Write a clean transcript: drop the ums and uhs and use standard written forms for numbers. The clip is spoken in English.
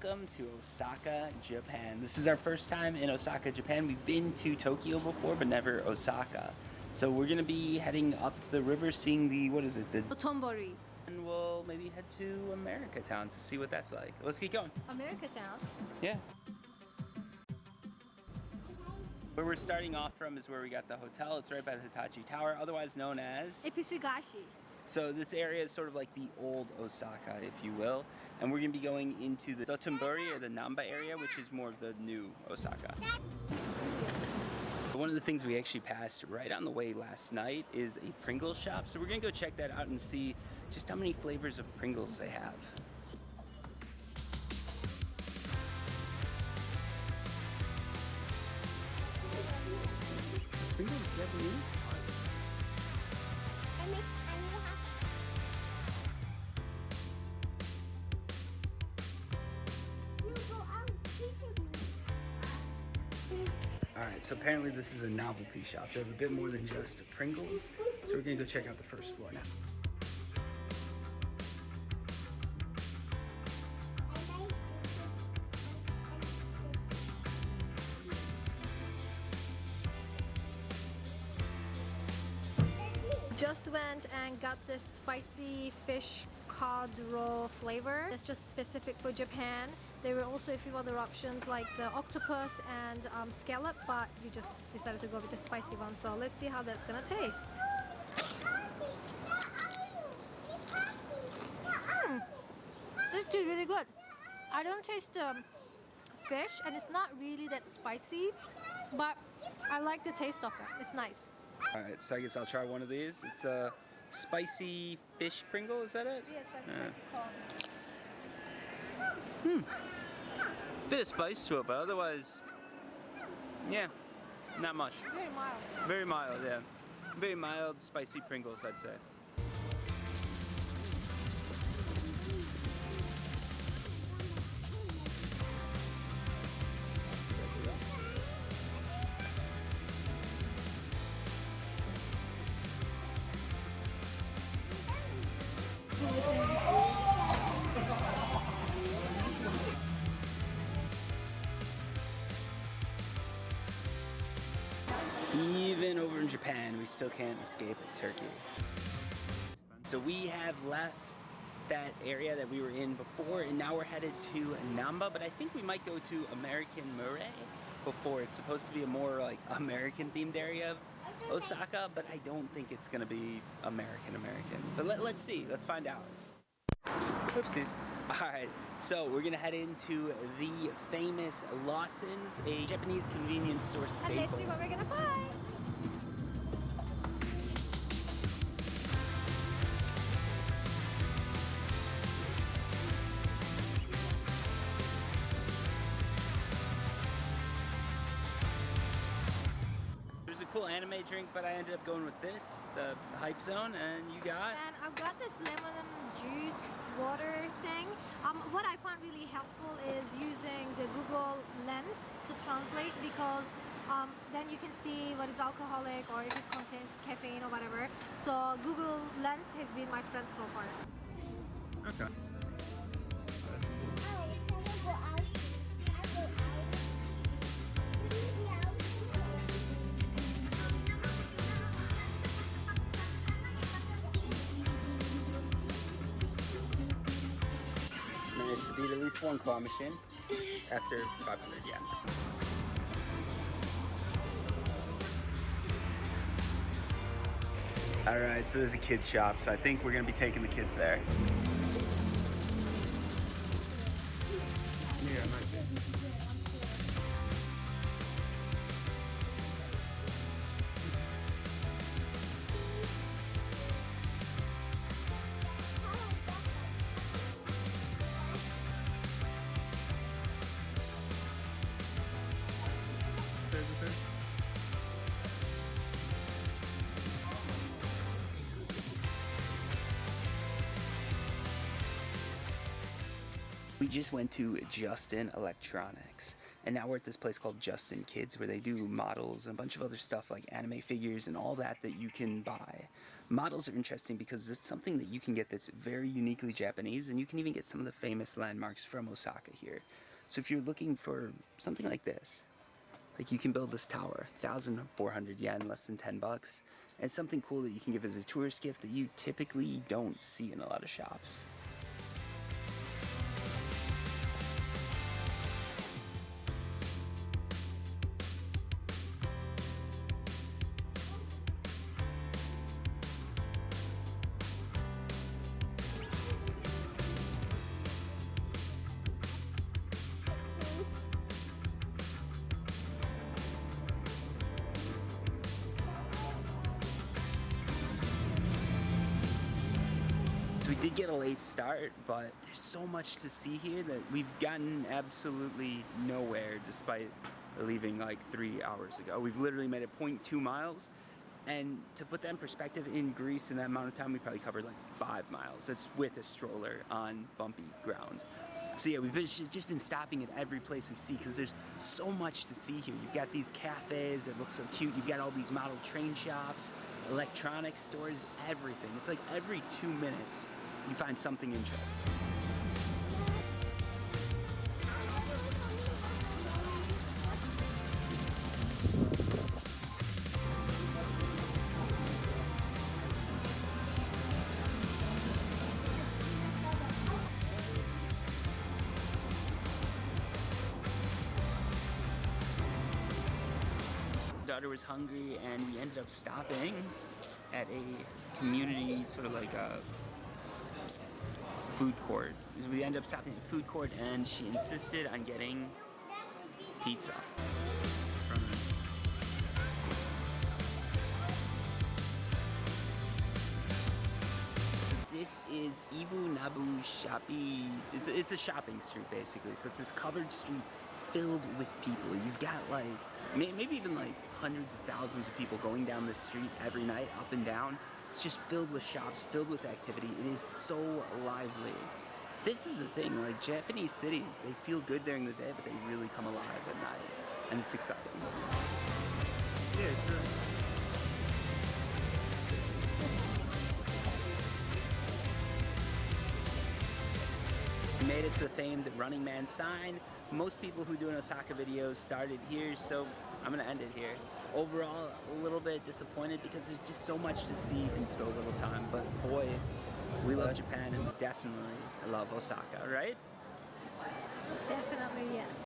Welcome to Osaka, Japan. This is our first time in Osaka, Japan. We've been to Tokyo before, but never Osaka. So we're gonna be heading up to the river, seeing the, what is it? The Dotonbori. And we'll maybe head to America Town to see what that's like. Let's get going. America Town? Yeah. Where we're starting off from is where we got the hotel. It's right by the Hitachi Tower, otherwise known as Episugashi. So this area is sort of like the old Osaka, if you will. And we're gonna be going into the Dotonbori or the Namba area, which is more of the new Osaka. One of the things we actually passed right on the way last night is a Pringles shop. So we're gonna go check that out and see just how many flavors of Pringles they have. Pringles Japanese? Alright, so apparently this is a novelty shop. They have a bit more than just Pringles. So we're gonna go check out the first floor now. Just went and got this spicy fish cod roll flavor. It's just specific for Japan. There were also a few other options like the octopus and scallop, but we just decided to go with the spicy one. So let's see how that's gonna taste. This is really good. I don't taste the fish and it's not really that spicy, but I like the taste of it. It's nice. Alright, so I guess I'll try one of these. It's a spicy fish Pringle, is that it? Yes, that's spicy corn. Bit of spice to it, but otherwise, yeah, not much. Very mild. Very mild, yeah. Very mild, spicy Pringles, I'd say. Even over in Japan, we still can't escape Turkey. So we have left that area that we were in before, and now we're headed to Namba, but I think we might go to American Murray before. It's supposed to be a more like American themed area of Osaka, but I don't think it's gonna be American. But let's see, let's find out. Oopsies. Alright, so we're gonna head into the famous Lawson's, a Japanese convenience store staple. And let's see what we're gonna find. There's a cool anime drink, but I ended up going with this, the Hype Zone, and you got? And I've got this lemon juice water thing. What I found really helpful is using the Google Lens to translate, because then you can see what is alcoholic or if it contains caffeine or whatever. So Google Lens has been my friend so far. Okay. Managed to beat at least one claw machine after 500 yen. Alright, so there's a kids shop, so I think we're gonna be taking the kids there. Yeah, might be. We just went to Justin Electronics, and now we're at this place called Justin Kids, where they do models and a bunch of other stuff like anime figures and all that you can buy. Models are interesting because it's something that you can get that's very uniquely Japanese, and you can even get some of the famous landmarks from Osaka here. So if you're looking for something like this, like you can build this tower, 1,400 yen, less than 10 bucks, and it's something cool that you can give as a tourist gift that you typically don't see in a lot of shops. We did get a late start, but there's so much to see here that we've gotten absolutely nowhere despite leaving like 3 hours ago. We've literally made it 0.2 miles, and to put that in perspective, in Greece in that amount of time we probably covered like 5 miles. That's with a stroller on bumpy ground. So yeah, we've just been stopping at every place we see because there's so much to see here. You've got these cafes that look so cute. You've got all these model train shops, electronics stores, everything. It's like every 2 minutes you find something interesting. Daughter was hungry, and we ended up stopping at a community sort of like a food court. We ended up stopping at the food court, and she insisted on getting pizza. So this is Ibu Nabu Shapi. It's a shopping street basically. So it's this covered street filled with people. You've got like maybe even like hundreds of thousands of people going down this street every night, up and down. It's just filled with shops, filled with activity. It is so lively. This is the thing, like Japanese cities, they feel good during the day, but they really come alive at night, and it's exciting. Yeah, sure. We made it to the famed Running Man sign. Most people who do an Osaka video started here, so I'm gonna end it here. Overall, a little bit disappointed because there's just so much to see in so little time, but boy, we love Japan and we definitely love Osaka, right? Definitely, yes.